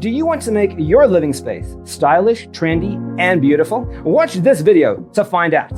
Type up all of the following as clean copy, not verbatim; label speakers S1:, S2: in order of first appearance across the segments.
S1: Do you want to make your living space stylish, trendy, and beautiful? Watch this video to find out.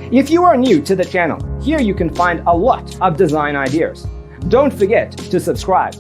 S1: If you are new to the channel, here you can find a lot of design ideas. Don't forget to subscribe.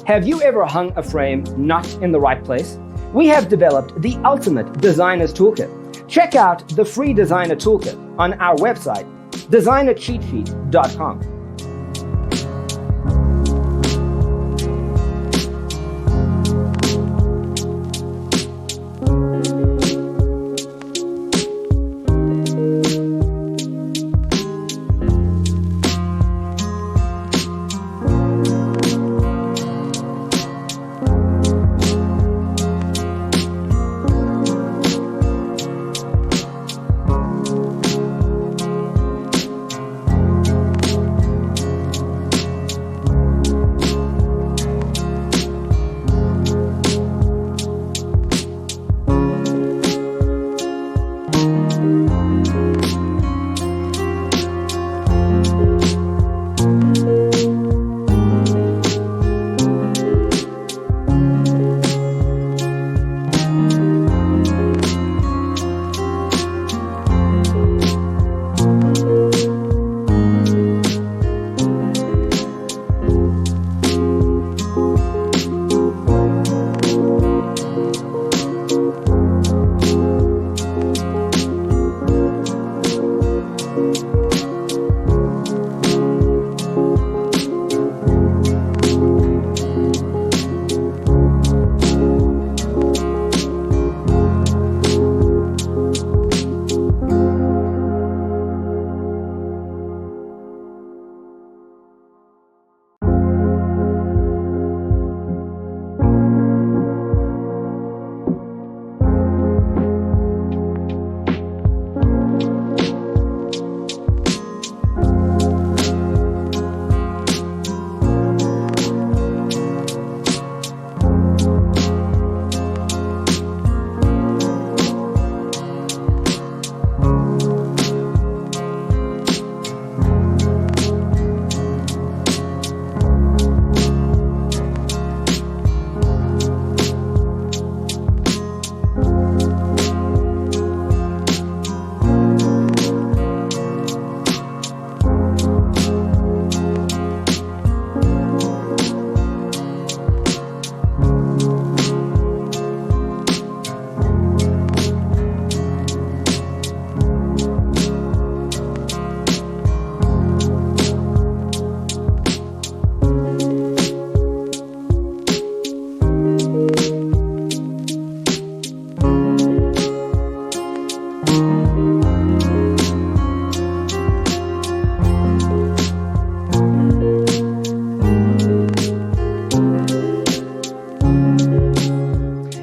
S1: Have you ever hung a frame not in the right place? We have developed the ultimate designer's toolkit. Check out the free designer toolkit on our website, designercheatsheet.com.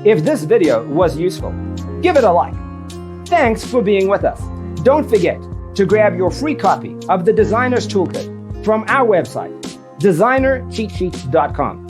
S1: If this video was useful, give it a like. Thanks for being with us. Don't forget to grab your free copy of the Designer's Toolkit from our website, designercheatsheet.com.